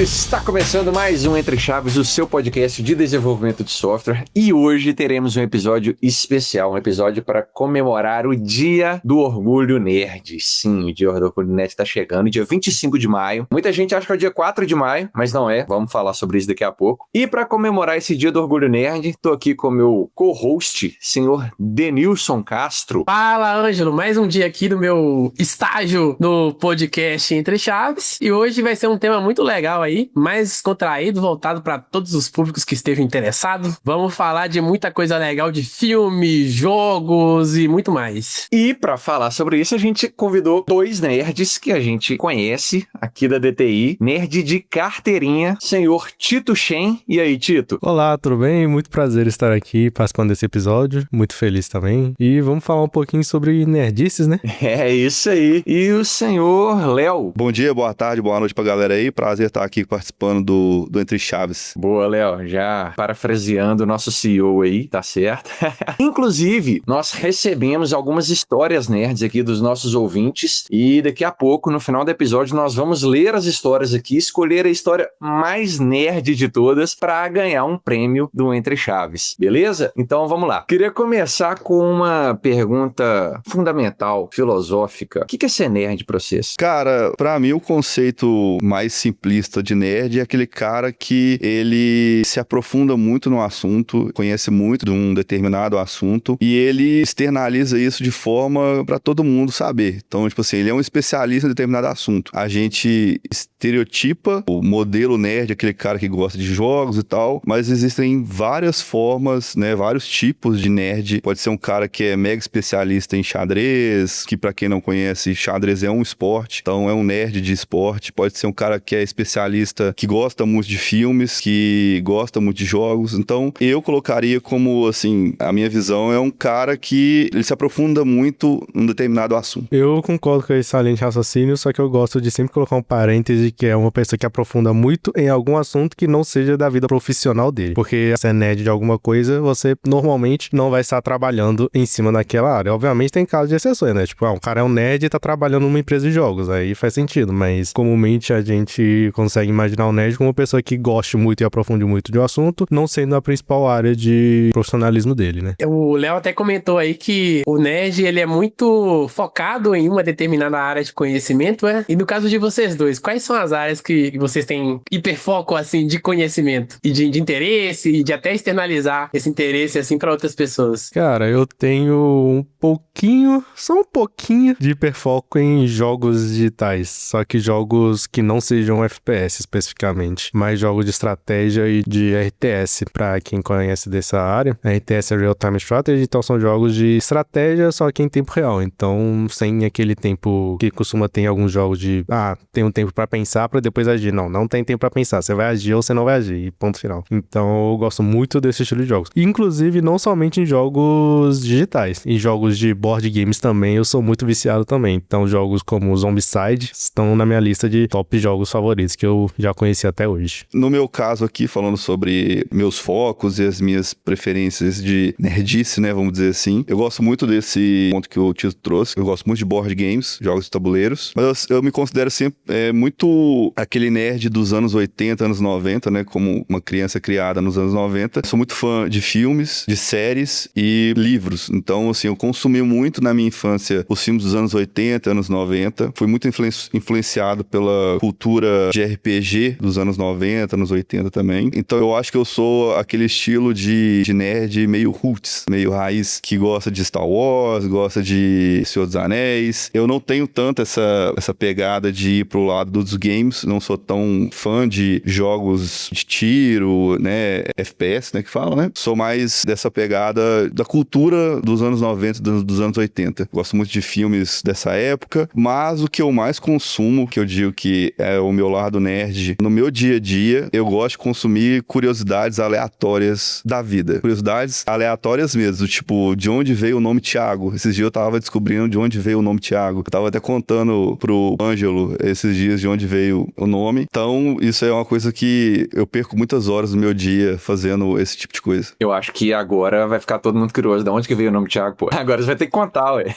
Está começando mais um Entre Chaves, o seu podcast de desenvolvimento de software, e hoje teremos um episódio especial, um episódio para comemorar o Dia do Orgulho Nerd. Sim, o Dia do Orgulho Nerd está chegando, dia 25 de maio. Muita gente acha que é o dia 4 de maio, mas não é. Vamos falar sobre isso daqui a pouco. E para comemorar esse Dia do Orgulho Nerd, estou aqui com o meu co-host, senhor Denilson Castro. Fala, Ângelo, mais um dia aqui do meu estágio no podcast Entre Chaves, e hoje vai ser um tema muito legal aí, mais contraído, voltado para todos os públicos que estejam interessados. Vamos falar de muita coisa legal de filmes, jogos e muito mais. E para falar sobre isso, a gente convidou dois nerds que a gente conhece aqui da DTI, nerd de carteirinha, senhor Tito Shen. E aí, Tito? Olá, tudo bem? Muito prazer estar aqui participando desse episódio, muito feliz também. E vamos falar um pouquinho sobre nerdices, né? É isso aí. E o senhor Léo? Bom dia, boa tarde, boa noite pra galera aí. Prazer estar aqui participando do Entre Chaves. Boa, Léo. Já parafraseando o nosso CEO aí, tá certo? Inclusive, nós recebemos algumas histórias nerds aqui dos nossos ouvintes e daqui a pouco, no final do episódio, nós vamos ler as histórias aqui, escolher a história mais nerd de todas para ganhar um prêmio do Entre Chaves, beleza? Então vamos lá. Queria começar com uma pergunta fundamental, filosófica. O que é ser nerd pra vocês? Cara, pra mim o conceito mais simplista de nerd é aquele cara que ele se aprofunda muito no assunto, conhece muito de um determinado assunto e ele externaliza isso de forma pra todo mundo saber. Então, tipo assim, ele é um especialista em determinado assunto. A gente estereotipa o modelo nerd, aquele cara que gosta de jogos e tal, mas existem várias formas, né, vários tipos de nerd. Pode ser um cara que é mega especialista em xadrez, que pra quem não conhece, xadrez é um esporte, então é um nerd de esporte. Pode ser um cara que é especialista, que gosta muito de filmes, que gosta muito de jogos. Então, eu colocaria como, assim, a minha visão é um cara que ele se aprofunda muito num determinado assunto. Eu concordo com esse excelente raciocínio, só que eu gosto de sempre colocar um parêntese que é uma pessoa que aprofunda muito em algum assunto que não seja da vida profissional dele. Porque se é nerd de alguma coisa, você normalmente não vai estar trabalhando em cima daquela área. Obviamente tem casos de exceções, né? Tipo, um cara é um nerd e tá trabalhando numa empresa de jogos, aí faz sentido, mas comumente a gente consegue imaginar o nerd como uma pessoa que goste muito e aprofunde muito de um assunto, não sendo a principal área de profissionalismo dele, né? O Léo até comentou aí que o nerd, ele é muito focado em uma determinada área de conhecimento, né? E no caso de vocês dois, quais são as áreas que vocês têm hiperfoco, assim, de conhecimento e de interesse e de até externalizar esse interesse, assim, para outras pessoas? Cara, eu tenho um pouquinho, só um pouquinho de hiperfoco em jogos digitais, só que jogos que não sejam FPS especificamente, mas jogos de estratégia e de RTS, pra quem conhece dessa área. RTS é Real Time Strategy, então são jogos de estratégia, só que em tempo real, então sem aquele tempo que costuma ter em alguns jogos de, tem um tempo pra pensar pra depois agir. Não tem tempo pra pensar, você vai agir ou você não vai agir, e ponto final. Então eu gosto muito desse estilo de jogos, inclusive não somente em jogos digitais, em jogos de board games também eu sou muito viciado também, então jogos como Zombicide estão na minha lista de top jogos favoritos que eu já conheci até hoje. No meu caso aqui, falando sobre meus focos e as minhas preferências de nerdice, né, vamos dizer assim, eu gosto muito desse ponto que o Tito trouxe. Eu gosto muito de board games, jogos de tabuleiros, mas eu me considero sempre muito aquele nerd dos anos 80, anos 90, né, como uma criança criada nos anos 90. Sou muito fã de filmes, de séries e livros, então assim, eu consumi muito na minha infância os filmes dos anos 80, anos 90, fui muito influenciado pela cultura de RPG dos anos 90, anos 80 também, então eu acho que eu sou aquele estilo de nerd meio roots, meio raiz, que gosta de Star Wars, gosta de Senhor dos Anéis. Eu não tenho tanto essa pegada de ir pro lado dos games, não sou tão fã de jogos de tiro, né, FPS, né, que fala, né? Sou mais dessa pegada da cultura dos anos 90, dos anos 80. Gosto muito de filmes dessa época, mas o que eu mais consumo, que eu digo que é o meu lado nerd, no meu dia a dia, eu gosto de consumir curiosidades aleatórias da vida. Curiosidades aleatórias mesmo, tipo, de onde veio o nome Thiago? Esses dias eu tava descobrindo de onde veio o nome Thiago. Eu tava até contando pro Ângelo esses dias de onde veio o nome. Então, isso é uma coisa que eu perco muitas horas do meu dia fazendo esse tipo de coisa. Eu acho que agora vai ficar todo mundo curioso de onde que veio o nome Thiago, pô. Agora você vai ter que contar, ué.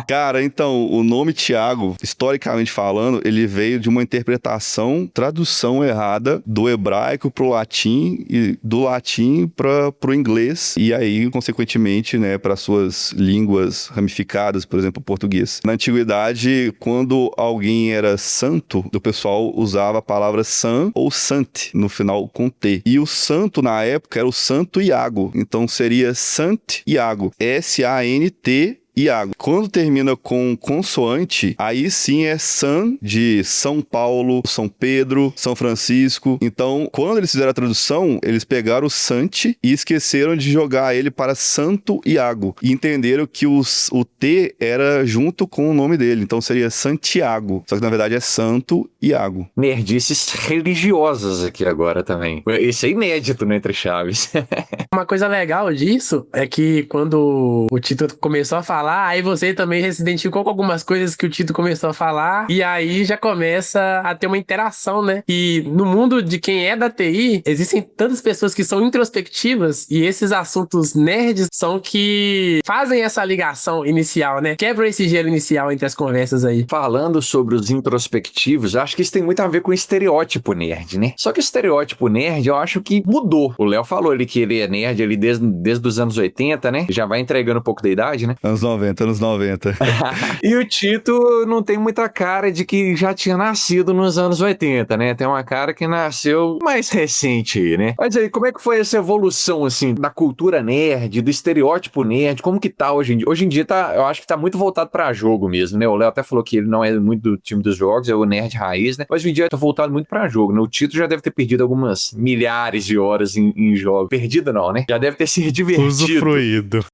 Cara, então, o nome Thiago, historicamente falando, ele veio de uma interpretação tradução errada do hebraico pro latim e do latim pro inglês e aí, consequentemente, né, para suas línguas ramificadas, por exemplo, o português. Na antiguidade, quando alguém era santo, o pessoal usava a palavra san ou sant no final com T. E o santo na época era o Santo Iago. Então seria Sant Iago. S-A-N-T Iago. Quando termina com consoante, aí sim é San de São Paulo, São Pedro, São Francisco. Então, quando eles fizeram a tradução, eles pegaram o Sante e esqueceram de jogar ele para Santo Iago. E entenderam que o T era junto com o nome dele. Então seria Santiago. Só que na verdade é Santo Iago. Nerdices religiosas aqui agora também. Isso é inédito, né, Entre Chaves. Uma coisa legal disso é que quando o Tito começou a falar, aí você também já se identificou com algumas coisas que o Tito começou a falar, e aí já começa a ter uma interação, né? E no mundo de quem é da TI, existem tantas pessoas que são introspectivas, e esses assuntos nerds são que fazem essa ligação inicial, né? Quebram esse gelo inicial entre as conversas aí. Falando sobre os introspectivos, acho que isso tem muito a ver com o estereótipo nerd, né? Só que o estereótipo nerd, eu acho que mudou. O Léo falou ali que ele é nerd ali desde os anos 80, né? Já vai entregando um pouco da idade, né? Anos 90. E o Tito não tem muita cara de que já tinha nascido nos anos 80, né? Tem uma cara que nasceu mais recente aí, né? Mas aí, como é que foi essa evolução, assim, da cultura nerd, do estereótipo nerd? Como que tá hoje em dia? Hoje em dia eu acho que tá muito voltado pra jogo mesmo, né? O Léo até falou que ele não é muito do time dos jogos, é o nerd raiz, né? Mas hoje em dia tá voltado muito pra jogo, né? O Tito já deve ter perdido algumas milhares de horas em jogos. Perdido não, né? Já deve ter se divertido. Usufruído.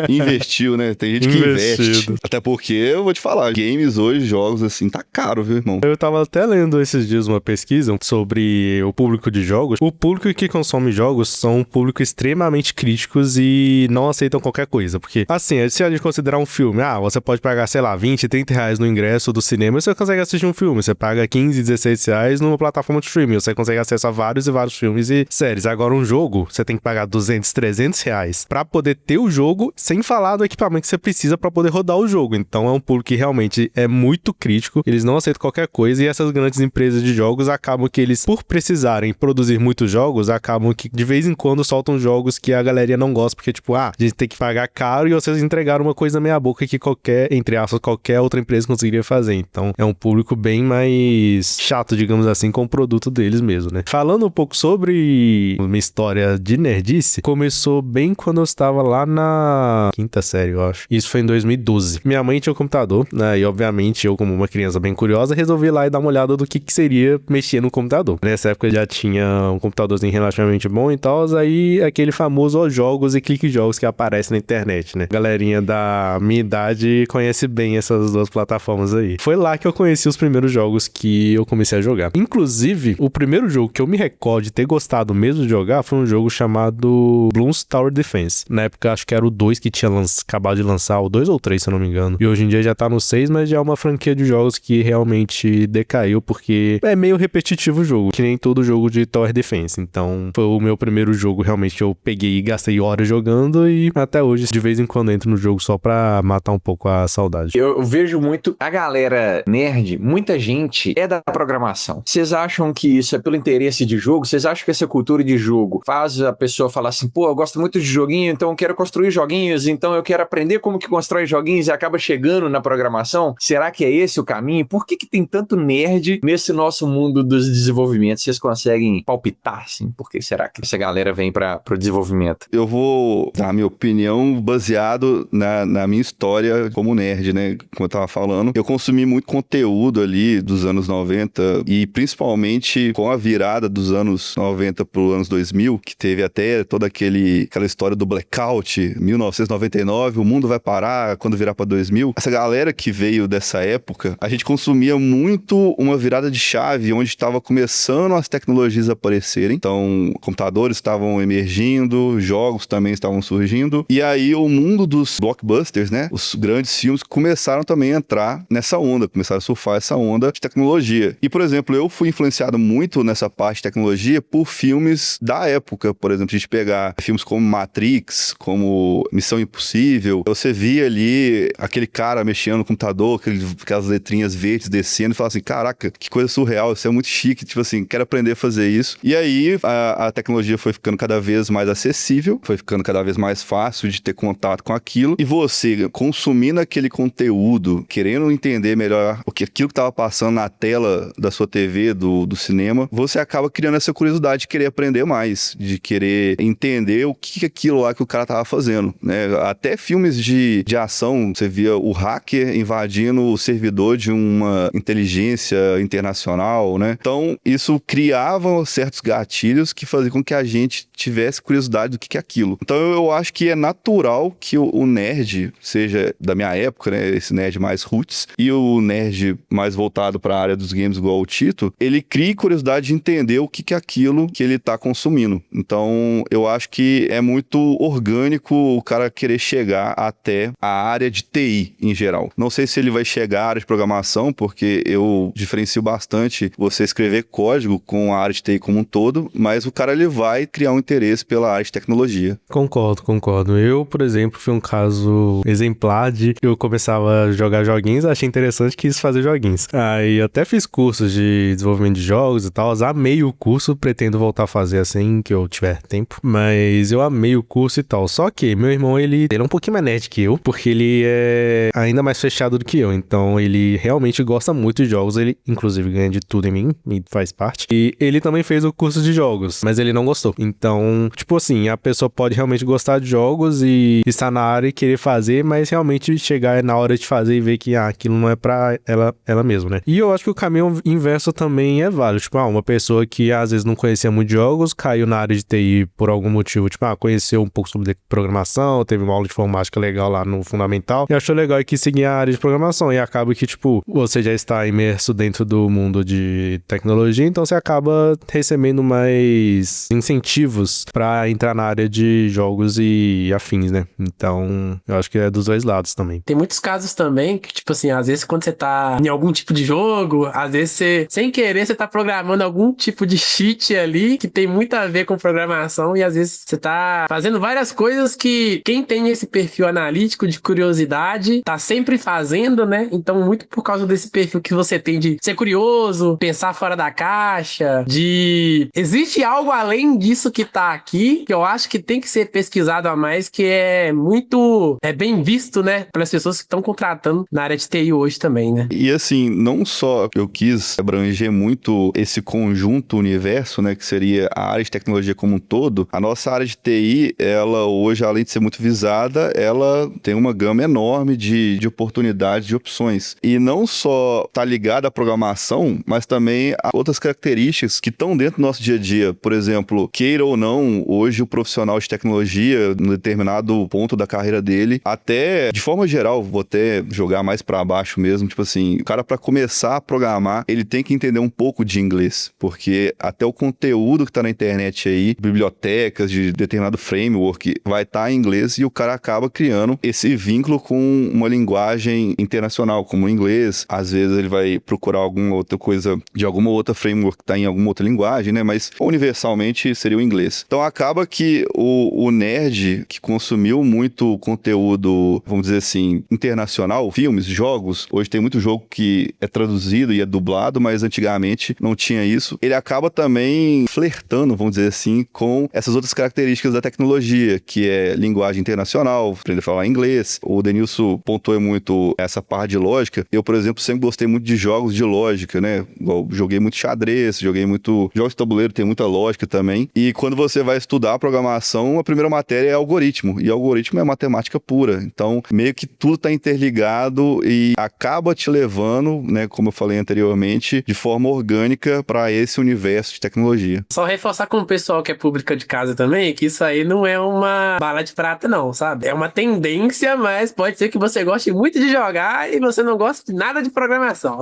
Investiu, né? Tem gente que investe. Até porque, eu vou te falar, games hoje, jogos assim, tá caro, viu, irmão? Eu tava até lendo esses dias uma pesquisa sobre o público de jogos. O público que consome jogos são um público extremamente críticos e não aceitam qualquer coisa. Porque, assim, se a gente considerar um filme, você pode pagar, sei lá, 20, 30 reais no ingresso do cinema e você consegue assistir um filme. Você paga 15, 16 reais numa plataforma de streaming. Você consegue acessar vários e vários filmes e séries. Agora, um jogo, você tem que pagar 200, 300 reais pra poder ter o jogo, sem falar do equipamento que você precisa para poder rodar o jogo. Então é um público que realmente é muito crítico, eles não aceitam qualquer coisa e essas grandes empresas de jogos acabam que eles, por precisarem produzir muitos jogos, acabam que de vez em quando soltam jogos que a galerinha não gosta, porque tipo, a gente tem que pagar caro e vocês entregaram uma coisa meia boca que qualquer, entre aspas, qualquer outra empresa conseguiria fazer. Então é um público bem mais chato, digamos assim, com o produto deles mesmo, né? Falando um pouco sobre minha história de nerdice, começou bem quando eu estava lá na quinta série, eu acho. Isso foi em 2012. Minha mãe tinha um computador, né? E obviamente eu, como uma criança bem curiosa, resolvi ir lá e dar uma olhada do que seria mexer no computador. Nessa época já tinha um computadorzinho relativamente bom e tal, aí aquele famoso jogos e clique jogos que aparece na internet, né? Galerinha da minha idade conhece bem essas duas plataformas aí. Foi lá que eu conheci os primeiros jogos que eu comecei a jogar. Inclusive, o primeiro jogo que eu me recordo de ter gostado mesmo de jogar foi um jogo chamado Bloons Tower Defense. Na época, acho que era o 2 que tinha acabado de lançar, o 2 ou 3, se eu não me engano. E hoje em dia já tá no 6, mas já é uma franquia de jogos que realmente decaiu, porque é meio repetitivo o jogo, que nem todo jogo de Tower Defense. Então, foi o meu primeiro jogo realmente que eu peguei e gastei horas jogando e até hoje, de vez em quando, entro no jogo só pra matar um pouco a saudade. Eu vejo muito a galera nerd, muita gente é da programação. Vocês acham que isso é pelo interesse de jogo? Vocês acham que essa cultura de jogo faz a pessoa falar assim, pô, eu gosto muito de joguinho, então eu quero construir joguinhos, então eu quero aprender como que constrói joguinhos e acaba chegando na programação? Será que é esse o caminho? Por que tem tanto nerd nesse nosso mundo dos desenvolvimentos? Vocês conseguem palpitar, assim? Por que será que essa galera vem pro desenvolvimento? Eu vou dar a minha opinião baseado na minha história como nerd, né? Como eu tava falando, eu consumi muito conteúdo ali dos anos 90 e principalmente com a virada dos anos 90 pro anos 2000, que teve até toda aquela história do blackout, 1999, o mundo vai parar quando virar pra 2000. Essa galera que veio dessa época, a gente consumia muito uma virada de chave onde estava começando as tecnologias a aparecerem. Então, computadores estavam emergindo, jogos também estavam surgindo. E aí o mundo dos blockbusters, né? Os grandes filmes começaram também a entrar nessa onda, começaram a surfar essa onda de tecnologia. E, por exemplo, eu fui influenciado muito nessa parte de tecnologia por filmes da época. Por exemplo, a gente pegar filmes como Matrix, como como Missão Impossível. Você via ali aquele cara mexendo no computador, aquelas letrinhas verdes descendo e falava assim, caraca, que coisa surreal, isso é muito chique, tipo assim, quero aprender a fazer isso. E aí a tecnologia foi ficando cada vez mais acessível, foi ficando cada vez mais fácil de ter contato com aquilo, e você consumindo aquele conteúdo, querendo entender melhor aquilo que estava passando na tela da sua TV, do cinema, você acaba criando essa curiosidade de querer aprender mais, de querer entender o que é aquilo lá que o cara tava fazendo, né? Até filmes de ação, você via o hacker invadindo o servidor de uma inteligência internacional, né? Então, isso criava certos gatilhos que faziam com que a gente tivesse curiosidade do que é aquilo. Então, eu acho que é natural que o nerd, seja da minha época, né? Esse nerd mais roots, e o nerd mais voltado para a área dos games igual o Tito, ele cria curiosidade de entender o que é aquilo que ele tá consumindo. Então, eu acho que é muito orgânico o cara querer chegar até a área de TI em geral. Não sei se ele vai chegar à área de programação, porque eu diferencio bastante você escrever código com a área de TI como um todo, mas o cara ele vai criar um interesse pela área de tecnologia. Concordo. Eu, por exemplo, fui um caso exemplar de eu começava a jogar joguinhos, achei interessante, quis fazer joguinhos. Aí eu até fiz cursos de desenvolvimento de jogos e tal, amei o curso, pretendo voltar a fazer assim que eu tiver tempo, mas eu amei o curso e tal. Só que meu irmão, ele é um pouquinho mais nerd que eu, porque ele é ainda mais fechado do que eu, então ele realmente gosta muito de jogos, ele inclusive ganha de tudo em mim, e faz parte. E ele também fez o curso de jogos, mas ele não gostou. Então, tipo assim, a pessoa pode realmente gostar de jogos e estar na área e querer fazer, mas realmente chegar na hora de fazer e ver que aquilo não é pra ela mesma, né? E eu acho que o caminho inverso também é válido. Tipo, uma pessoa que às vezes não conhecia muito jogos, caiu na área de TI por algum motivo, tipo, conheceu um pouco sobre programação, teve uma aula de informática legal lá no fundamental, e achou legal e quis seguir a área de programação, e acaba que, tipo, você já está imerso dentro do mundo de tecnologia, então você acaba recebendo mais incentivos pra entrar na área de jogos e afins, né? Então, eu acho que é dos dois lados também. Tem muitos casos também que, tipo assim, às vezes quando você tá em algum tipo de jogo, às vezes você, sem querer, você tá programando algum tipo de cheat ali que tem muito a ver com programação, e às vezes você tá fazendo várias coisas que quem tem esse perfil analítico de curiosidade tá sempre fazendo, né? Então, muito por causa desse perfil que você tem de ser curioso, pensar fora da caixa, de... Existe algo além disso que tá aqui, que eu acho que tem que ser pesquisado a mais, que é muito bem visto, né? Pelas pessoas que estão contratando na área de TI hoje também, né? E assim, não só eu quis abranger muito esse conjunto universo, né, que seria a área de tecnologia como um todo, a nossa área de TI, ela hoje, além de ser muito visada, ela tem uma gama enorme de oportunidades, de opções. E não só tá ligada à programação, mas também a outras características que estão dentro do nosso dia a dia. Por exemplo, queira ou não, hoje o profissional de tecnologia, num determinado ponto da carreira dele, até, de forma geral, vou até jogar mais pra baixo mesmo, tipo assim, o cara pra começar a programar, ele tem que entender um pouco de inglês, porque até o conteúdo que tá na internet aí, bibliotecas de determinado framework, vai estar em inglês, e o cara acaba criando esse vínculo com uma linguagem internacional, como o inglês. Às vezes ele vai procurar alguma outra coisa de alguma outra framework que tá em alguma outra linguagem, né? Mas universalmente seria o inglês. Então acaba que o nerd que consumiu muito conteúdo, vamos dizer assim, internacional, filmes, jogos, hoje tem muito jogo que é traduzido e é dublado, mas antigamente não tinha isso. Ele acaba também flertando, vamos dizer assim, com essas outras características da tecnologia, que é linguagem internacional, aprender a falar inglês. O Denilson pontuou muito essa parte de lógica. Eu, por exemplo, sempre gostei muito de jogos de lógica, né? Igual, joguei muito xadrez, joguei muito... Jogos de tabuleiro tem muita lógica também. E quando você vai estudar programação, a primeira matéria é algoritmo. E algoritmo é matemática pura. Então, meio que tudo tá interligado e acaba te levando, né, como eu falei anteriormente, de forma orgânica para esse universo de tecnologia. Só reforçar com o pessoal que é pública de casa também, que isso aí não é uma bala de prata não, sabe? É uma tendência, mas pode ser que você goste muito de jogar e você não goste de nada de programação.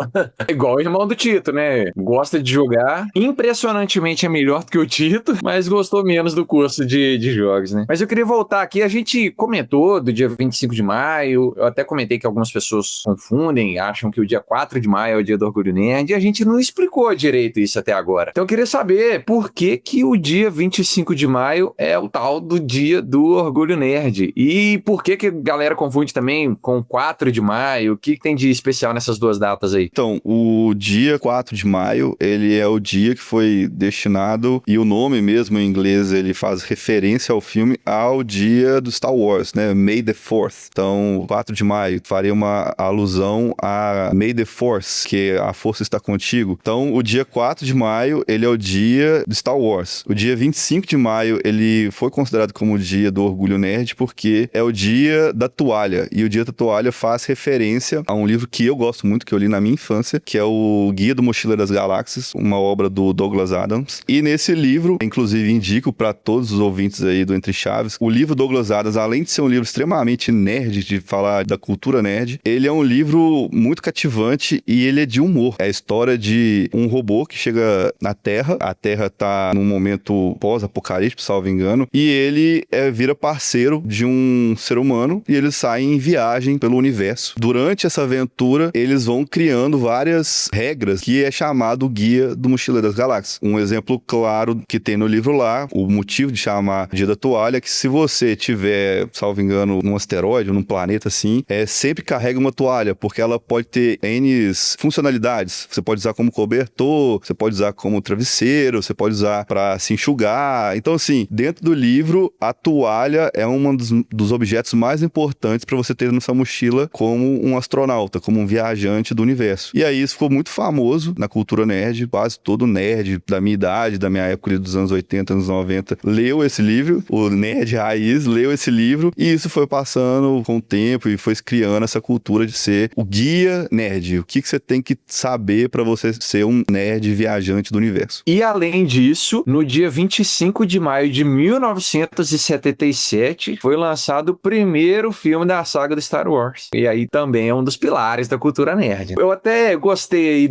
Igual o irmão do Tito, né? Gosta de jogar, impressionantemente é melhor do que o Tito, mas gostou menos do curso de jogos, né? Mas eu queria voltar aqui, a gente comentou do dia 25 de maio, eu até comentei que algumas pessoas confundem, acham que o dia 4 de maio é o dia do Orgulho Nerd, e a gente não explicou direito isso até agora. Então eu queria saber por que o dia 25 de maio é o tal do dia do Orgulho Orgulho Nerd. E por que a galera confunde também com 4 de maio? O que tem de especial nessas duas datas aí? Então, o dia 4 de maio, ele é o dia que foi destinado, e o nome mesmo em inglês, ele faz referência ao filme, ao dia do Star Wars, né? May the 4th. Então, 4 de maio, faria uma alusão a May the Force, que a força está contigo. Então, o dia 4 de maio, ele é o dia do Star Wars. O dia 25 de maio, ele foi considerado como o dia do Orgulho Nerd, porque é o dia da toalha. E o dia da toalha faz referência a um livro que eu gosto muito, que eu li na minha infância, que é o Guia do Mochileiro das Galáxias, uma obra do Douglas Adams. E nesse livro, inclusive indico para todos os ouvintes aí do Entre Chaves, o livro Douglas Adams, além de ser um livro extremamente nerd, de falar da cultura nerd, ele é um livro muito cativante e ele é de humor. É a história de um robô que chega na Terra, a Terra tá num momento pós-apocalíptico, salvo engano, e ele vira parceiro de um ser humano e eles saem em viagem pelo universo. Durante essa aventura, eles vão criando várias regras que é chamado Guia do Mochileiro das Galáxias. Um exemplo claro que tem no livro lá, o motivo de chamar Dia da Toalha, é que se você tiver, salvo engano, num asteroide ou num planeta assim, sempre carrega uma toalha, porque ela pode ter N funcionalidades. Você pode usar como cobertor, você pode usar como travesseiro, você pode usar para se enxugar. Então, assim, dentro do livro, a toalha é um dos objetos mais importantes para você ter na sua mochila como um astronauta, como um viajante do universo. E aí isso ficou muito famoso na cultura nerd, quase todo nerd da minha idade, da minha época dos anos 80, anos 90, leu esse livro, o nerd raiz leu esse livro, e isso foi passando com o tempo e foi criando essa cultura de ser o guia nerd. O que você tem que saber para você ser um nerd viajante do universo. E além disso, no dia 25 de maio de 1977, foi lançado o primeiro filme da saga do Star Wars. E aí também é um dos pilares da cultura nerd. Eu até gostei aí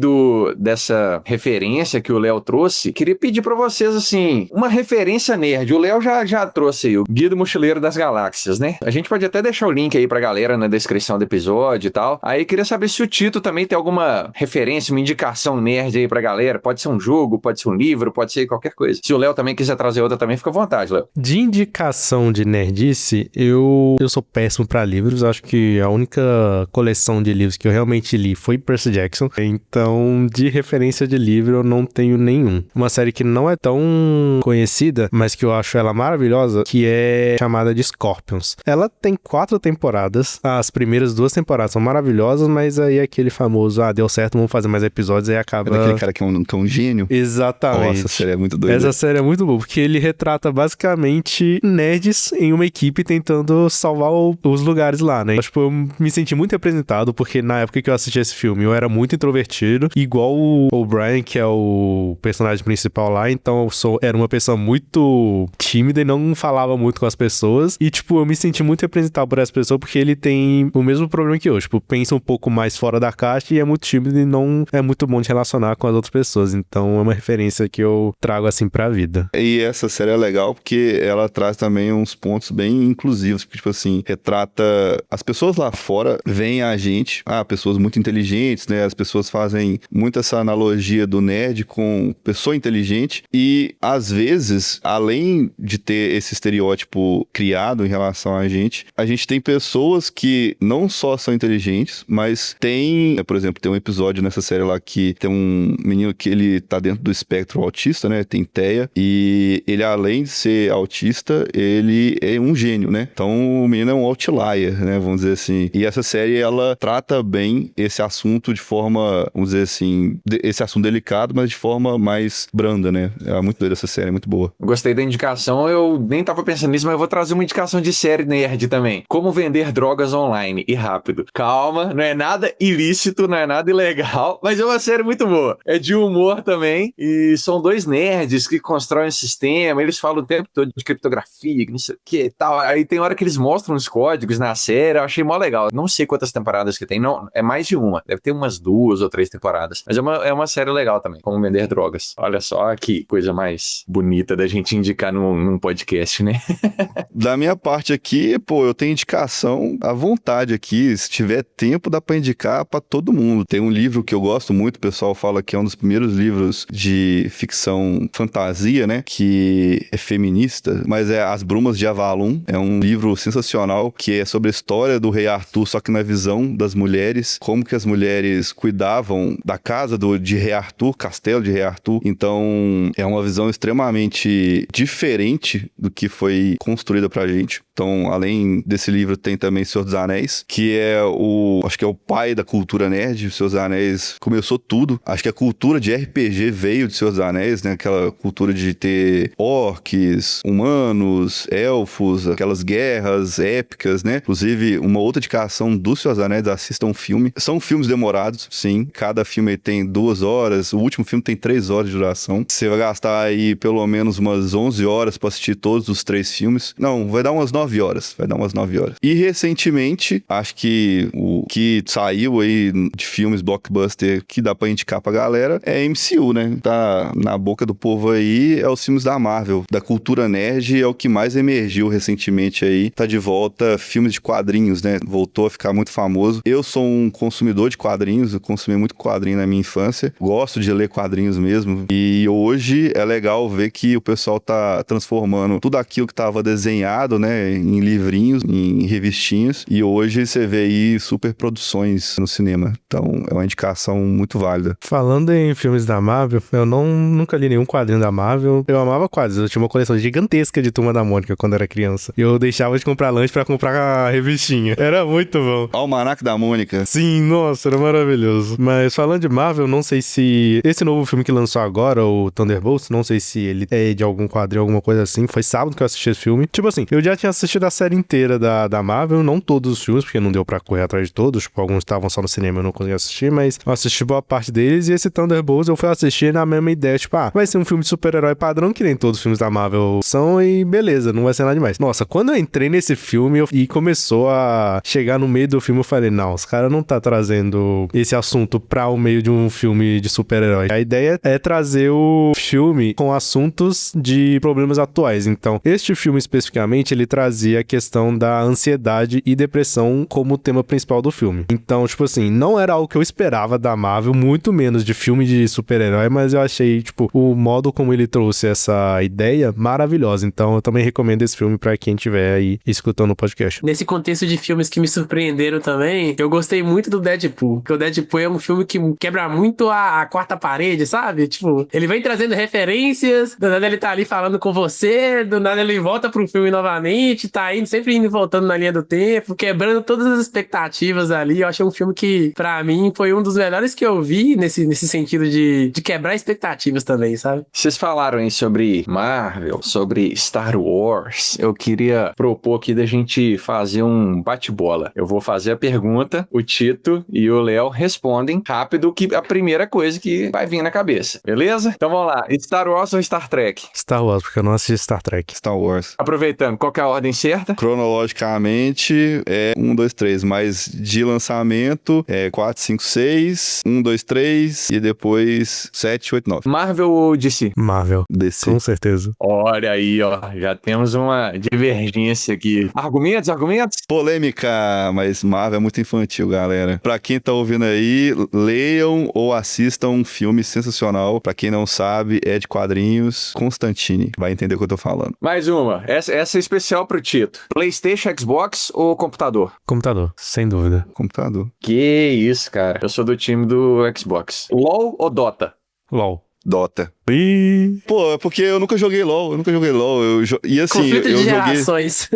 dessa referência que o Léo trouxe. Queria pedir pra vocês, assim, uma referência nerd. O Léo já trouxe aí o Guia do Mochileiro das Galáxias, né? A gente pode até deixar o link aí pra galera na descrição do episódio e tal. Aí queria saber se o Tito também tem alguma referência, uma indicação nerd aí pra galera. Pode ser um jogo, pode ser um livro, pode ser qualquer coisa. Se o Léo também quiser trazer outra também, fica à vontade, Léo. De indicação de nerdice, eu sou péssimo pra livros. Acho que a única coleção de livros que eu realmente li foi Percy Jackson. Então, de referência de livro, eu não tenho nenhum. Uma série que não é tão conhecida, mas que eu acho ela maravilhosa, que é chamada de Scorpions. Ela tem 4 temporadas. As primeiras 2 temporadas são maravilhosas, mas aí é aquele famoso, deu certo, vamos fazer mais episódios, aí acaba... É daquele cara que é um gênio? Exatamente. Nossa, essa série é muito doida. Essa série é muito boa, porque ele retrata basicamente nerds em uma equipe tentando salvar os lugares lá, né? Tipo, eu me senti muito representado, porque na época que eu assisti esse filme, eu era muito introvertido, igual o Brian, que é o personagem principal lá, então era uma pessoa muito tímida e não falava muito com as pessoas, e tipo, eu me senti muito representado por essa pessoa, porque ele tem o mesmo problema que eu, tipo, pensa um pouco mais fora da caixa e é muito tímido e não é muito bom de relacionar com as outras pessoas, então é uma referência que eu trago assim pra vida. E essa série é legal porque ela traz também uns pontos bem inclusivos, tipo assim, retrata as pessoas lá fora, veem a gente, pessoas muito inteligentes, né, as pessoas fazem muito essa analogia do nerd com pessoa inteligente e às vezes, além de ter esse estereótipo criado em relação a gente tem pessoas que não só são inteligentes, mas tem, por exemplo, tem um episódio nessa série lá que tem um menino que ele tá dentro do espectro autista, né, tem TEA, e ele além de ser autista, ele é um gênio, né, então o menino é um outlier, né, vamos dizer assim, e essa série ela trata bem esse assunto de forma, vamos dizer assim, esse assunto delicado, mas de forma mais branda, né, é muito doida essa série, é muito boa. Gostei da indicação, eu nem tava pensando nisso, mas eu vou trazer uma indicação de série nerd também. Como vender drogas online e rápido. Calma, não é nada ilícito, não é nada ilegal, mas é uma série muito boa. É de humor também, e são 2 nerds que constroem um sistema, eles falam o tempo todo de criptografia, não sei o que e tal. Aí tem hora que eles mostram os códigos na série, eu achei mó legal. Não sei quantas temporadas que tem, não, é mais de uma. Deve ter umas 2 ou 3 temporadas. Mas é uma série legal também, como vender drogas. Olha só que coisa mais bonita da gente indicar num podcast, né? Da minha parte aqui, eu tenho indicação à vontade aqui. Se tiver tempo, dá pra indicar pra todo mundo. Tem um livro que eu gosto muito, o pessoal fala que é um dos primeiros livros de ficção fantasia, né? Que é feminista, mas é As Brumas de Avalon. Avalon. É um livro sensacional que é sobre a história do rei Arthur, só que na visão das mulheres, como que as mulheres cuidavam da casa de rei Arthur, castelo de rei Arthur. Então, é uma visão extremamente diferente do que foi construída pra gente. Então, além desse livro, tem também Senhor dos Anéis, que acho que é o pai da cultura nerd. O Senhor dos Anéis começou tudo. Acho que a cultura de RPG veio de Senhor dos Anéis, né? Aquela cultura de ter orques, humanos, elfos, aquelas guerras épicas, né? Inclusive, uma outra indicação do Senhor dos Anéis, assistam um filme. São filmes demorados, sim. Cada filme tem 2 horas. O último filme tem 3 horas de duração. Você vai gastar aí pelo menos umas 11 horas pra assistir todos os 3 filmes. Não, vai dar umas 9 horas. Vai dar umas 9 horas. E recentemente, acho que o que saiu aí de filmes blockbuster que dá pra indicar pra galera é MCU, né? Tá na boca do povo aí, é os filmes da Marvel. Da cultura nerd é o que mais emergiu recentemente aí. Tá de volta filmes de quadrinhos, né? Voltou a ficar muito famoso. Eu sou um consumidor de quadrinhos, eu consumi muito quadrinho na minha infância. Gosto de ler quadrinhos mesmo. E hoje é legal ver que o pessoal tá transformando tudo aquilo que tava desenhado, né? Em livrinhos, em revistinhas. E hoje você vê aí super produções no cinema. Então é uma indicação muito válida. Falando em filmes da Marvel, eu nunca li nenhum quadrinho da Marvel. Eu amava quadrinhos, eu tinha uma coleção gigantesca de Turma da Mônica quando era criança. Eu deixava de comprar lanche pra comprar a revistinha. Era muito bom. Almanac da Mônica. Sim, nossa, era maravilhoso. Mas falando de Marvel, não sei se esse novo filme que lançou agora, o Thunderbolts, não sei se ele é de algum quadrinho, alguma coisa assim. Foi sábado que eu assisti esse filme. Tipo assim, eu já tinha assistido a série inteira da Marvel, não todos os filmes, porque não deu pra correr atrás de todos. Tipo, alguns estavam só no cinema, eu não consegui assistir, mas eu assisti boa parte deles. E esse Thunderbolts eu fui assistir na mesma ideia, tipo, vai ser um filme de super-herói padrão, que nem todos os filmes da Marvel são, e beleza, não vai ser nada demais. Nossa, quando eu entrei nesse filme e começou a chegar no meio do filme, eu falei, não, os caras não tá trazendo esse assunto pra o meio de um filme de super-herói. A ideia é trazer o filme com assuntos de problemas atuais. Então, este filme especificamente, ele trazia a questão da ansiedade e depressão como tema principal do filme. Então, tipo assim, não era algo que eu esperava da Marvel, muito menos de filme de super-herói, mas eu achei, tipo, o modo como ele trouxe essa ideia maravilhosa. Então, eu também recomendo esse filme pra quem tiver aí escutando o podcast. Nesse contexto de filmes que me surpreenderam também, eu gostei muito do Deadpool, porque o Deadpool é um filme que quebra muito a quarta parede, sabe? Tipo, ele vem trazendo referências, do nada ele tá ali falando com você, do nada ele volta pro filme novamente, tá indo, sempre indo e voltando na linha do tempo, quebrando todas as expectativas ali. Eu achei um filme que, pra mim, foi um dos melhores que eu vi nesse sentido de quebrar expectativas também, sabe? Vocês falaram aí sobre Marvel, sobre Star Wars. Eu queria propor aqui da gente fazer um bate-bola. Eu vou fazer a pergunta, o Tito e o Léo respondem rápido que a primeira coisa que vai vir na cabeça. Beleza? Então vamos lá. Star Wars ou Star Trek? Star Wars, porque eu não assisti Star Trek. Star Wars. Aproveitando, qual que é a ordem certa? Cronologicamente é 1, 2, 3, mas de lançamento é 4, 5, 6, 1, 2, 3 e depois 7, 8, 9. Marvel ou DC? Marvel. DC. Com certeza. Olha aí, ó. Já temos uma divergência aqui. Argumentos? Polêmica, mas Marvel é muito infantil, galera. Pra quem tá ouvindo aí, leiam ou assistam um filme sensacional. Pra quem não sabe, é de quadrinhos. Constantine. Vai entender o que eu tô falando. Mais uma. Essa é especial pro Tito. PlayStation, Xbox ou computador? Computador, sem dúvida. Computador. Que isso, cara. Eu sou do time do Xbox. LoL ou Dota? LOL. Dota. Ih, Pô, é porque eu nunca joguei LoL. E assim, Conflito eu de joguei... gerações.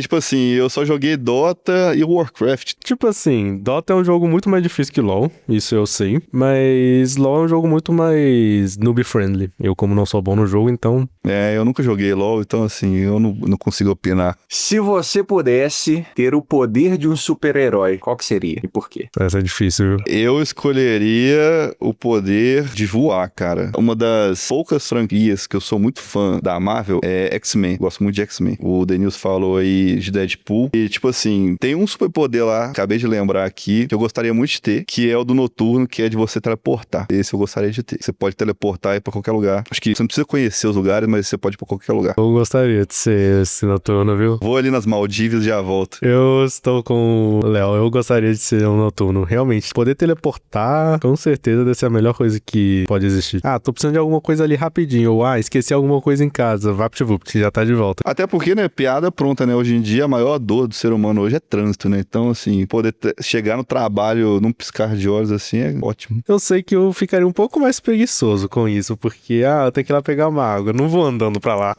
Tipo assim, eu só joguei Dota e Warcraft. tipo assim, Dota é um jogo muito mais difícil que LoL, isso eu sei, mas LoL é um jogo muito mais noob-friendly. Eu, como não sou bom no jogo, então... Eu nunca joguei LoL, então assim, eu não consigo opinar. Se você pudesse ter o poder de um super-herói, qual que seria e por quê? Essa é difícil, viu? Eu escolheria o poder de voar, cara. Uma das poucas franquias que eu sou muito fã da Marvel é X-Men. Gosto muito de X-Men. O Denilson falou aí de Deadpool. E, tipo assim, tem um superpoder lá, acabei de lembrar aqui, que eu gostaria muito de ter, que é o do Noturno, que é de você teleportar. Esse eu gostaria de ter. Você pode teleportar e ir pra qualquer lugar. Acho que você não precisa conhecer os lugares, mas você pode ir pra qualquer lugar. Eu gostaria de ser esse noturno, viu? Vou ali nas Maldivas e já volto. Eu estou com o Léo, eu gostaria de ser um noturno. Realmente, poder teleportar, com certeza, deve ser a melhor coisa que pode pode existir. Ah, tô precisando de alguma coisa ali rapidinho. Ou, esqueci alguma coisa em casa. VaptVupt, já tá de volta. Até porque, né, piada pronta, né? Hoje em dia, a maior dor do ser humano hoje é trânsito, né? Então, assim, poder chegar no trabalho num piscar de olhos, assim, é ótimo. Eu sei que eu ficaria um pouco mais preguiçoso com isso, porque, eu tenho que ir lá pegar uma água. Não vou andando pra lá.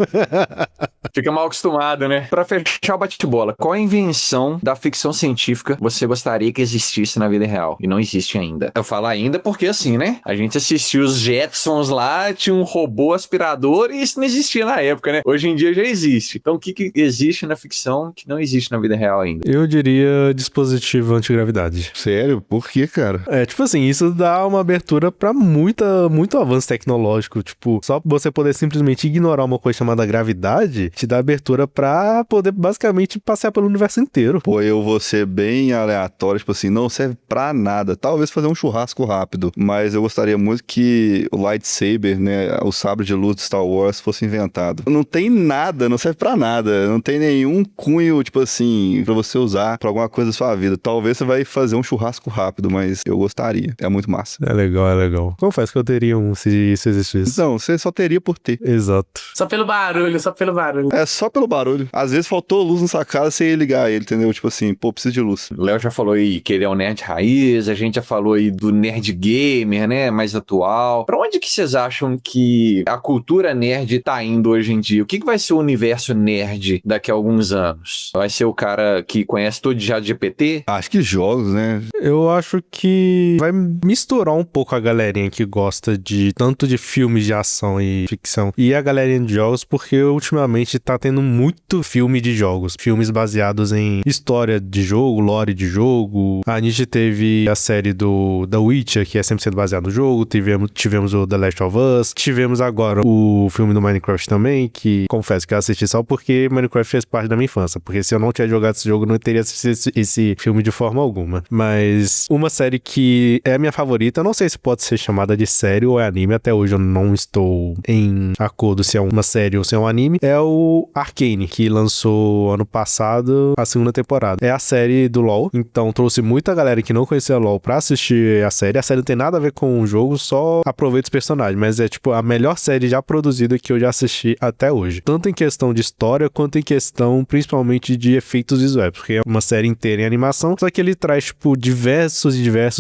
Fica mal acostumado, né? Pra fechar o bate-bola, qual a invenção da ficção científica você gostaria que existisse na vida real? E não existe ainda. Eu falo ainda porque, assim, né? A gente assistiu os Jetsons lá, tinha um robô aspirador e isso não existia na época, né? Hoje em dia já existe. Então, o que existe na ficção que não existe na vida real ainda? Eu diria dispositivo antigravidade. Sério? Por quê, cara? Tipo assim, isso dá uma abertura pra muito avanço tecnológico. Tipo, só você poder simplesmente ignorar uma coisa chamada gravidade, te dá abertura pra poder basicamente passear pelo universo inteiro. Pô, eu vou ser bem aleatório, tipo assim, não serve pra nada. Talvez fazer um churrasco rápido, mas eu gostaria muito que o lightsaber, né, o sabre de luz de Star Wars fosse inventado. Não tem nada, não serve pra nada, não tem nenhum cunho, tipo assim, pra você usar pra alguma coisa da sua vida. Talvez você vai fazer um churrasco rápido, mas eu gostaria. É muito massa. É legal. Confesso que eu teria um se isso existisse. Não, você só teria por ter. Exato. Só pelo barulho. É só pelo barulho. Às vezes faltou luz na sua casa, você ia ligar ele, entendeu? Tipo assim, pô, preciso de luz. O Léo já falou aí que ele é um nerd raiz, a gente já falou aí do nerd gamer, né, mais atual. Pra onde que vocês acham que a cultura nerd tá indo hoje em dia? O que vai ser o universo nerd daqui a alguns anos? Vai ser o cara que conhece todo de GPT? Acho que jogos, né? Eu acho que vai misturar um pouco a galerinha que gosta de tanto de filmes de ação e ficção e a galerinha de jogos, porque ultimamente tá tendo muito filme de jogos, filmes baseados em história de jogo, lore de jogo. A gente teve a série do The Witcher, que é 100% baseado no jogo, tivemos o The Last of Us, tivemos agora o filme do Minecraft também, que confesso que eu assisti só porque Minecraft fez parte da minha infância, porque se eu não tivesse jogado esse jogo, eu não teria assistido esse filme de forma alguma. Mas uma série que é a minha favorita, eu não sei se pode ser chamada de série ou é anime, até hoje eu não estou em acordo se é uma série ou se é um anime, é o Arcane, que lançou ano passado a segunda temporada. É a série do LoL, então trouxe muita galera que não conhecia o LoL pra assistir a série. A série não tem nada a ver com o jogo, só aproveita os personagens, mas é tipo a melhor série já produzida que eu já assisti até hoje. Tanto em questão de história, quanto em questão principalmente de efeitos visuais, porque é uma série inteira em animação, só que ele traz tipo diversos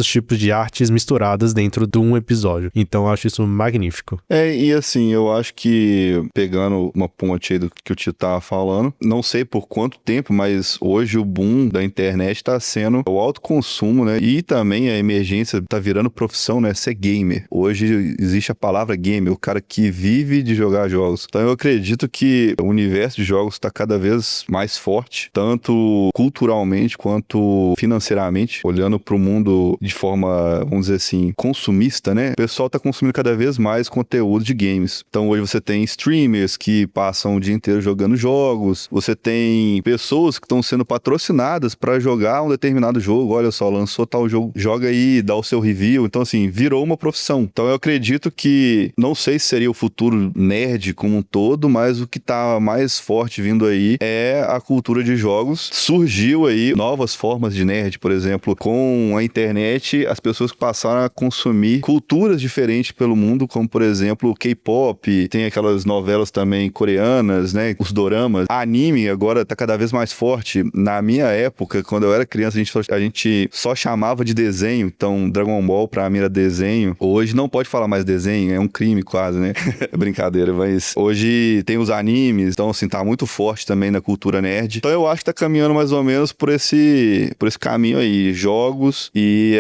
tipos de artes misturadas dentro de um episódio. Então eu acho isso magnífico. E assim, eu acho que, pegando uma ponte aí do que o Tito tava falando, não sei por quanto tempo, mas hoje o boom da internet tá sendo o alto consumo, né? E também a emergência tá virando profissão, né? Ser gamer. Hoje existe a palavra gamer, o cara que vive de jogar jogos. Então eu acredito que o universo de jogos tá cada vez mais forte, tanto culturalmente quanto financeiramente, olhando pro mundo de forma, vamos dizer assim, consumista, né? O pessoal tá consumindo cada vez mais conteúdo de games. Então hoje você tem streamers que passam o dia inteiro jogando jogos, você tem pessoas que estão sendo patrocinadas para jogar um determinado jogo. Olha só, lançou tal jogo, joga aí, dá o seu review. Então assim, virou uma profissão. Então eu acredito que, não sei se seria o futuro nerd como um todo, mas o que tá mais forte vindo aí é a cultura de jogos. Surgiu aí novas formas de nerd, por exemplo, com a internet, as pessoas que passaram a consumir culturas diferentes pelo mundo, como por exemplo o K-pop, tem aquelas novelas também coreanas, né, os doramas. A anime agora tá cada vez mais forte. Na minha época, quando eu era criança, a gente só chamava de desenho, então Dragon Ball pra mim era desenho. Hoje não pode falar mais desenho, é um crime quase, né? Brincadeira, mas hoje tem os animes, então assim, tá muito forte também na cultura nerd. Então eu acho que tá caminhando mais ou menos por esse caminho aí, jogos e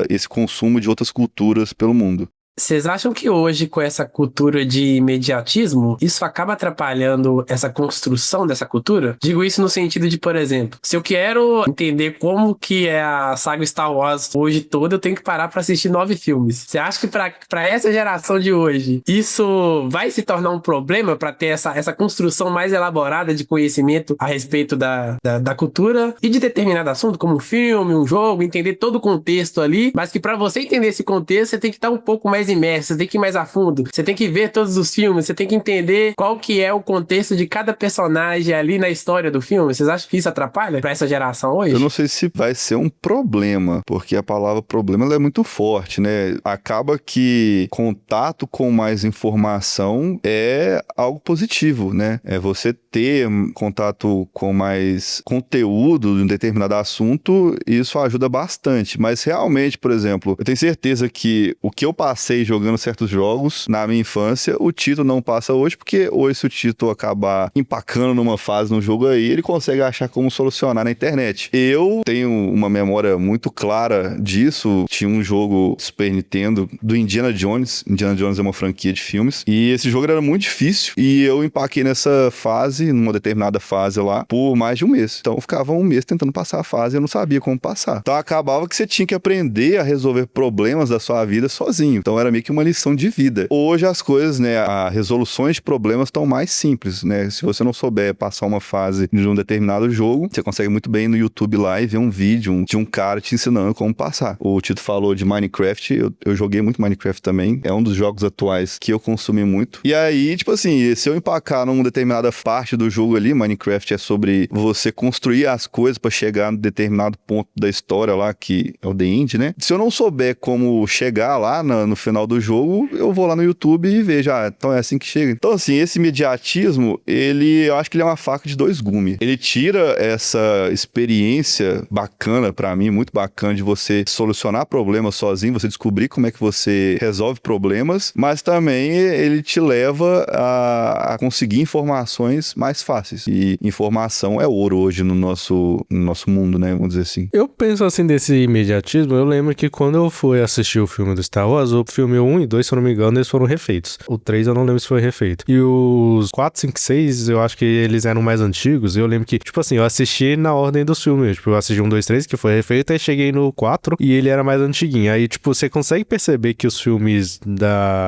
esse consumo de outras culturas pelo mundo. Vocês acham que hoje, com essa cultura de imediatismo, isso acaba atrapalhando essa construção dessa cultura? Digo isso no sentido de, por exemplo, se eu quero entender como que é a saga Star Wars hoje toda, eu tenho que parar pra assistir 9 filmes. Você acha que pra essa geração de hoje, isso vai se tornar um problema pra ter essa construção mais elaborada de conhecimento a respeito da cultura e de determinado assunto, como um filme, um jogo, entender todo o contexto ali, mas que pra você entender esse contexto, você tem que estar um pouco mais imerso, você tem que ir mais a fundo, você tem que ver todos os filmes, você tem que entender qual que é o contexto de cada personagem ali na história do filme. Vocês acham que isso atrapalha pra essa geração hoje? Eu não sei se vai ser um problema, porque a palavra problema ela é muito forte, né? Acaba que contato com mais informação é algo positivo, né? É você ter contato com mais conteúdo de um determinado assunto, isso ajuda bastante. Mas realmente, por exemplo, eu tenho certeza que o que eu passei jogando certos jogos na minha infância, o Tito não passa hoje, porque hoje se o Tito acabar empacando numa fase no jogo aí, ele consegue achar como solucionar na internet. Eu tenho uma memória muito clara disso. Tinha um jogo Super Nintendo do Indiana Jones. Indiana Jones é uma franquia de filmes. E esse jogo era muito difícil. E eu empaquei nessa fase, numa determinada fase lá, por mais de um mês. Então eu ficava um mês tentando passar a fase e eu não sabia como passar. Então acabava que você tinha que aprender a resolver problemas da sua vida sozinho. Então era meio que uma lição de vida. Hoje as coisas, né, as resoluções de problemas estão mais simples, né? Se você não souber passar uma fase de um determinado jogo, você consegue muito bem no YouTube lá e ver um vídeo de um cara te ensinando como passar. O Tito falou de Minecraft, eu joguei muito Minecraft também. É um dos jogos atuais que eu consumi muito. E aí, tipo assim, se eu empacar numa determinada parte do jogo ali, Minecraft é sobre você construir as coisas pra chegar num determinado ponto da história lá, que é o The End, né? Se eu não souber como chegar lá no final do jogo, eu vou lá no YouTube e vejo, então é assim que chega. Então, assim, esse imediatismo, eu acho que ele é uma faca de dois gumes. Ele tira essa experiência bacana pra mim, muito bacana, de você solucionar problemas sozinho, você descobrir como é que você resolve problemas, mas também ele te leva a conseguir informações mais fáceis. E informação é ouro hoje no nosso mundo, né? Vamos dizer assim. Eu penso assim desse imediatismo, eu lembro que quando eu fui assistir o filme do Star Wars, o filme 1 e 2, se eu não me engano, eles foram refeitos. O 3 eu não lembro se foi refeito. E os 4, 5, 6, eu acho que eles eram mais antigos. Eu lembro que, tipo assim, eu assisti na ordem dos filmes. Tipo, eu assisti 1, 2, 3, que foi refeito, aí cheguei no 4 e ele era mais antiguinho. Aí, tipo, você consegue perceber que os filmes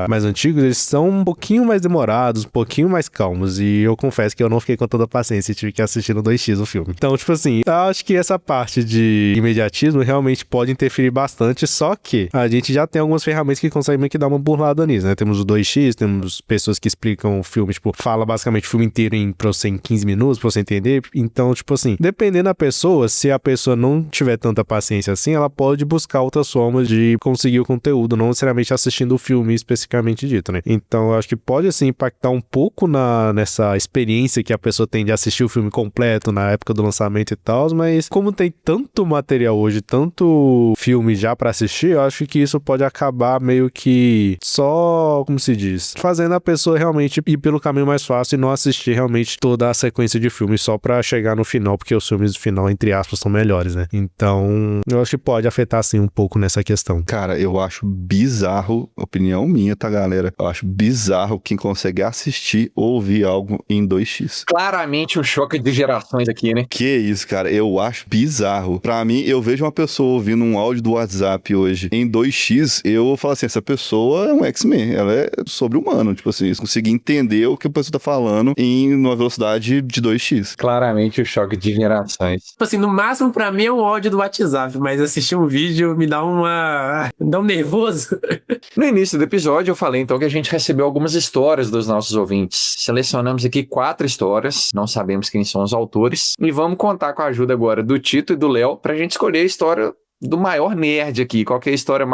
mais antigos, eles são um pouquinho mais demorados, um pouquinho mais calmos. E eu confesso que eu não fiquei com toda a paciência e tive que assistir no 2x o filme. Então, tipo assim, eu acho que essa parte de imediatismo realmente pode interferir bastante, só que a gente já tem algumas ferramentas que conseguem meio que dar uma burlada nisso, né? Temos o 2x, temos pessoas que explicam o filme, tipo, fala basicamente o filme inteiro pra você em 15 minutos, pra você entender. Então, tipo assim, dependendo da pessoa, se a pessoa não tiver tanta paciência assim, ela pode buscar outras formas de conseguir o conteúdo, não necessariamente assistindo o filme especificamente dito, né? Então, eu acho que pode, assim, impactar um pouco nessa experiência que a pessoa tem de assistir o filme completo na época do lançamento e tal, mas como tem tanto material hoje, tanto filme já pra assistir, eu acho que isso pode acabar meio que só, como se diz, fazendo a pessoa realmente ir pelo caminho mais fácil e não assistir realmente toda a sequência de filmes só pra chegar no final, porque os filmes do final, entre aspas, são melhores, né? Então, eu acho que pode afetar, assim, um pouco nessa questão. Cara, eu acho bizarro, opinião minha, tá, galera? Eu acho bizarro quem consegue assistir ou ouvir algo em 2x. Claramente um choque de gerações aqui, né? Que isso, cara, eu acho bizarro. Pra mim, eu vejo uma pessoa ouvindo um áudio do WhatsApp hoje em 2x, eu falo assim, essa pessoa é um X-Men, ela é sobre-humano, tipo assim, eu consegui entender o que a pessoa tá falando em uma velocidade de 2x. Claramente o choque de gerações. Tipo assim, no máximo pra mim é um ódio do WhatsApp, mas assistir um vídeo me dá me dá um nervoso. No início do episódio eu falei então que a gente recebeu algumas histórias dos nossos ouvintes. Selecionamos aqui 4 histórias, não sabemos quem são os autores, e vamos contar com a ajuda agora do Tito e do Léo pra gente escolher a história do maior nerd aqui, qual que é a história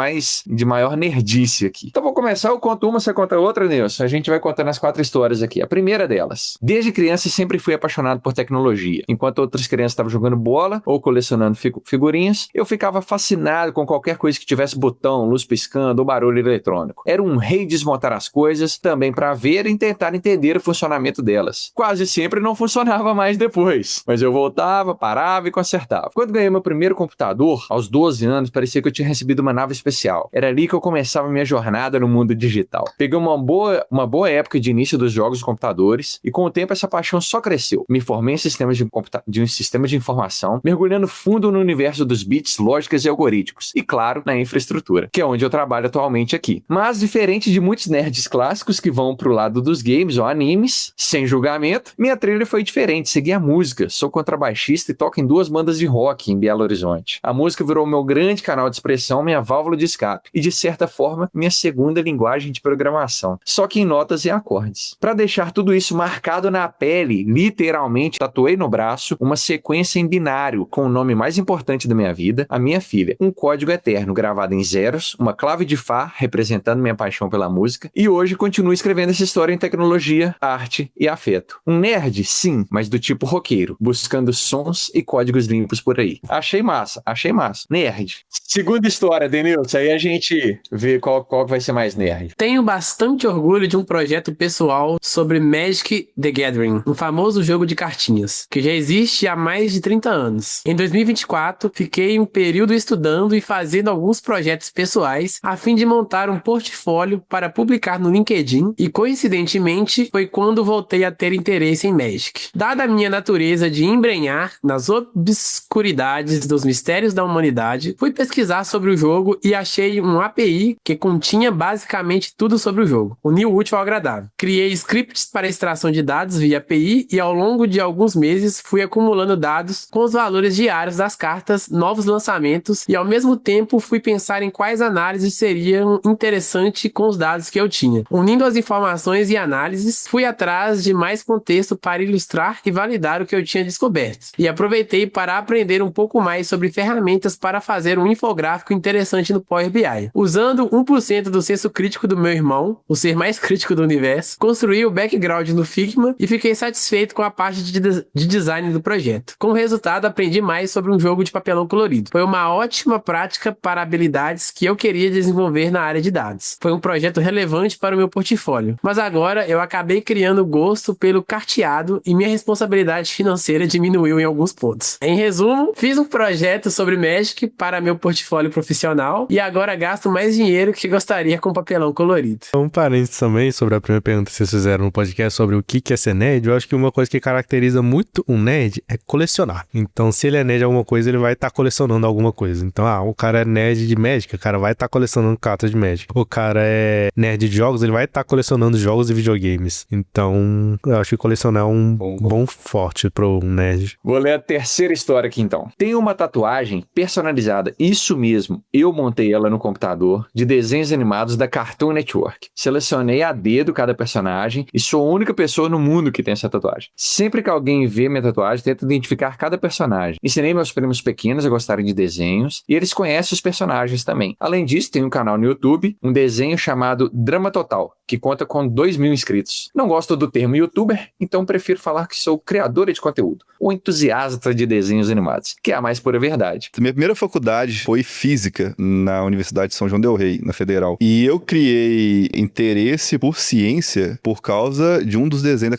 de maior nerdice aqui. Então vou começar, eu conto uma, você conta outra, Nilson. A gente vai contando as 4 histórias aqui. A primeira delas. Desde criança sempre fui apaixonado por tecnologia. Enquanto outras crianças estavam jogando bola ou colecionando figurinhas, eu ficava fascinado com qualquer coisa que tivesse botão, luz piscando ou barulho eletrônico. Era um rei de desmontar as coisas, também para ver e tentar entender o funcionamento delas. Quase sempre não funcionava mais depois, mas eu voltava, parava e consertava. Quando ganhei meu primeiro computador, aos 12 anos, parecia que eu tinha recebido uma nave especial. Era ali que eu começava minha jornada no mundo digital. Peguei uma boa época de início dos jogos de computadores e com o tempo essa paixão só cresceu. Me formei em sistemas de um sistema de informação, mergulhando fundo no universo dos bits, lógicas e algoritmos. E claro, na infraestrutura, que é onde eu trabalho atualmente aqui. Mas diferente de muitos nerds clássicos que vão pro lado dos games ou animes, sem julgamento, minha trilha foi diferente. Segui a música. Sou contrabaixista e toco em 2 bandas de rock em Belo Horizonte. A música virou virou meu grande canal de expressão, minha válvula de escape e, de certa forma, minha segunda linguagem de programação, só que em notas e acordes. Para deixar tudo isso marcado na pele, literalmente tatuei no braço uma sequência em binário com o nome mais importante da minha vida, a minha filha, um código eterno gravado em zeros, uma clave de Fá representando minha paixão pela música, e hoje continuo escrevendo essa história em tecnologia, arte e afeto. Um nerd, sim, mas do tipo roqueiro, buscando sons e códigos limpos por aí. Achei massa, achei massa. Nerd. Segunda história, Denilson, aí a gente vê qual vai ser mais nerd. Tenho bastante orgulho de um projeto pessoal sobre Magic the Gathering, um famoso jogo de cartinhas, que já existe há mais de 30 anos. Em 2024, fiquei um período estudando e fazendo alguns projetos pessoais a fim de montar um portfólio para publicar no LinkedIn e, coincidentemente, foi quando voltei a ter interesse em Magic. Dada a minha natureza de embrenhar nas obscuridades dos mistérios da humanidade, fui pesquisar sobre o jogo e achei um API que continha basicamente tudo sobre o jogo, unir o útil ao agradável. Criei scripts para extração de dados via API e ao longo de alguns meses fui acumulando dados com os valores diários das cartas, novos lançamentos e ao mesmo tempo fui pensar em quais análises seriam interessantes com os dados que eu tinha. Unindo as informações e análises, fui atrás de mais contexto para ilustrar e validar o que eu tinha descoberto. E aproveitei para aprender um pouco mais sobre ferramentas para fazer um infográfico interessante no Power BI. Usando 1% do senso crítico do meu irmão, o ser mais crítico do universo, construí o background no Figma e fiquei satisfeito com a parte de design do projeto. Como resultado, aprendi mais sobre um jogo de papelão colorido. Foi uma ótima prática para habilidades que eu queria desenvolver na área de dados. Foi um projeto relevante para o meu portfólio. Mas agora eu acabei criando gosto pelo carteado e minha responsabilidade financeira diminuiu em alguns pontos. Em resumo, fiz um projeto sobre Magic para meu portfólio profissional e agora gasto mais dinheiro que gostaria com papelão colorido. Um parênteses também sobre a primeira pergunta que vocês fizeram no podcast sobre o que é ser nerd. Eu acho que uma coisa que caracteriza muito um nerd é colecionar. Então, se ele é nerd de alguma coisa, ele vai estar colecionando alguma coisa. Então, o cara é nerd de Magic, o cara vai estar colecionando cartas de Magic. O cara é nerd de jogos, ele vai estar colecionando jogos e videogames. Então, eu acho que colecionar é um bom forte pro nerd. Vou ler a terceira história aqui então. Tem uma tatuagem personalizada, isso mesmo, eu montei ela no computador, de desenhos animados da Cartoon Network. Selecionei a dedo cada personagem e sou a única pessoa no mundo que tem essa tatuagem. Sempre que alguém vê minha tatuagem, tenta identificar cada personagem. Ensinei meus primos pequenos a gostarem de desenhos e eles conhecem os personagens também. Além disso, tem um canal no YouTube, um desenho chamado Drama Total, que conta com 2.000 inscritos. Não gosto do termo youtuber, então prefiro falar que sou criadora de conteúdo, ou entusiasta de desenhos animados, que é a mais pura verdade. Minha primeira faculdade foi física na Universidade de São João del Rei, na Federal. E eu criei interesse por ciência por causa de um dos desenhos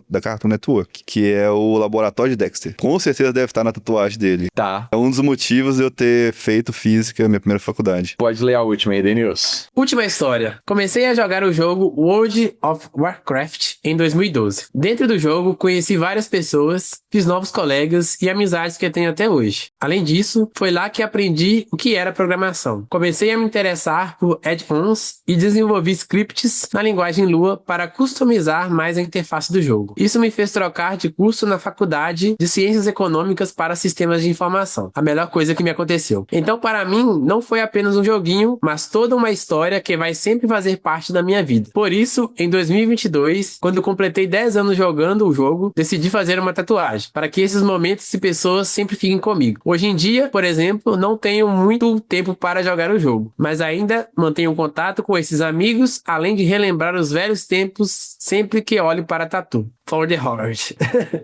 da Cartoon Network, que é o Laboratório de Dexter. Com certeza deve estar na tatuagem dele. Tá. É um dos motivos de eu ter feito física na minha primeira faculdade. Pode ler a última aí, Denilson. Última história. Comecei a jogar o jogo World of Warcraft em 2012. Dentro do jogo, conheci várias pessoas, fiz novos colegas e amizades que eu tenho até hoje. Além disso, foi lá que aprendi o que era programação. Comecei a me interessar por add-ons e desenvolvi scripts na linguagem Lua para customizar mais a interface do jogo. Isso me fez trocar de curso na faculdade de Ciências Econômicas para Sistemas de Informação. A melhor coisa que me aconteceu. Então, para mim, não foi apenas um joguinho, mas toda uma história que vai sempre fazer parte da minha vida. Por isso, em 2022, quando completei 10 anos jogando o jogo, decidi fazer uma tatuagem, para que esses momentos e pessoas sempre fiquem comigo. Hoje em dia, por exemplo, não tenho muito tempo para jogar o jogo, mas ainda mantenho contato com esses amigos, além de relembrar os velhos tempos sempre que olho para a tatu. For the Heart.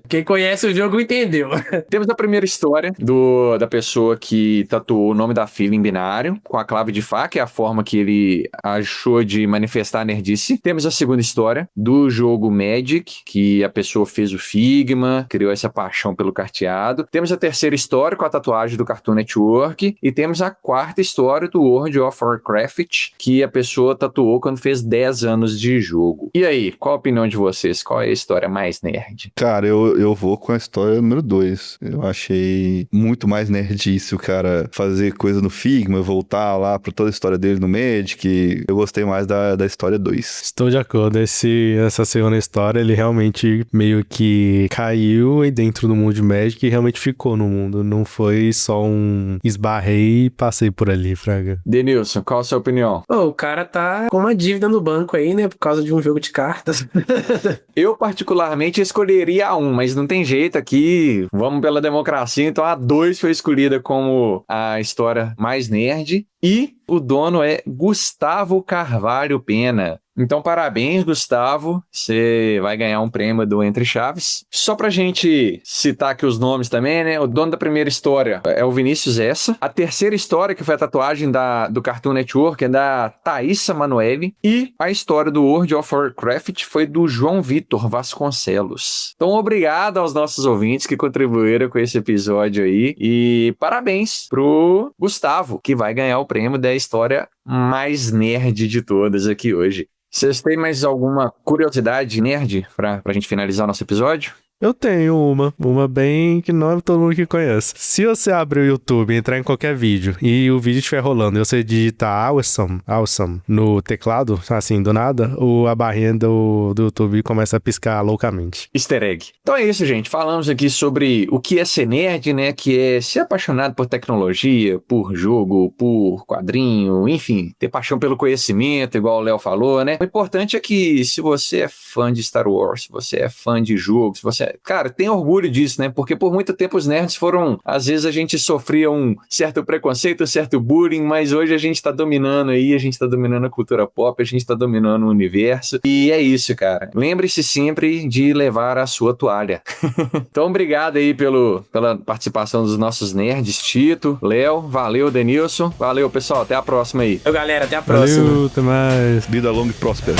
Quem conhece o jogo entendeu. Temos a primeira história da pessoa que tatuou o nome da filha em binário, com a clave de Fá, que é a forma que ele achou de manifestar a nerdice. Temos a segunda história do jogo Magic, que a pessoa fez o Figma, criou essa paixão pelo carteado. Temos a terceira história com a tatuagem do Cartoon Network. E temos a quarta história do World of Warcraft, que a pessoa tatuou quando fez 10 anos de jogo. E aí, qual a opinião de vocês? Qual é a história mais nerd? Cara, eu vou com a história número 2. Eu achei muito mais nerdice o cara fazer coisa no Figma, voltar lá pra toda a história dele no Magic. Eu gostei mais da história 2. Estou de acordo. Essa segunda história, ele realmente meio que caiu aí dentro do mundo de Magic e realmente ficou no mundo. Não foi só um esbarrei e passei por ali, fraga. Denilson, qual a sua opinião? Pô, o cara tá com uma dívida no banco aí, né? Por causa de um jogo de cartas. Eu, particularmente, escolheria a 1, mas não tem jeito aqui. Vamos pela democracia. Então, a 2 foi escolhida como a história mais nerd. E o dono é Gustavo Carvalho Pena. Então, parabéns, Gustavo. Você vai ganhar um prêmio do Entre Chaves. Só pra gente citar aqui os nomes também, né? O dono da primeira história é o Vinícius Essa. A terceira história, que foi a tatuagem do Cartoon Network, é da Thaísa Manoeli. E a história do World of Warcraft foi do João Vitor Vasconcelos. Então, obrigado aos nossos ouvintes que contribuíram com esse episódio aí. E parabéns pro Gustavo, que vai ganhar o prêmio da história mais nerd de todas aqui hoje. Vocês têm mais alguma curiosidade nerd pra gente finalizar o nosso episódio? Eu tenho uma bem que não é todo mundo que conhece. Se você abrir o YouTube, entrar em qualquer vídeo e o vídeo estiver rolando e você digitar awesome no teclado, assim, do nada, a barrinha do YouTube começa a piscar loucamente. Easter egg. Então é isso, gente. Falamos aqui sobre o que é ser nerd, né? Que é ser apaixonado por tecnologia, por jogo, por quadrinho, enfim, ter paixão pelo conhecimento, igual o Léo falou, né? O importante é que se você é fã de Star Wars, se você é fã de jogos, se você cara, tem orgulho disso, né? Porque por muito tempo os nerds foram... Às vezes a gente sofria um certo preconceito, um certo bullying, mas hoje a gente tá dominando aí, a gente tá dominando a cultura pop, a gente tá dominando o universo. E é isso, cara. Lembre-se sempre de levar a sua toalha. Então, obrigado aí pela participação dos nossos nerds, Tito, Léo, valeu, Denilson. Valeu, pessoal. Até a próxima aí. Valeu, galera. Até a próxima. Valeu, até mais. Vida longa e próspera.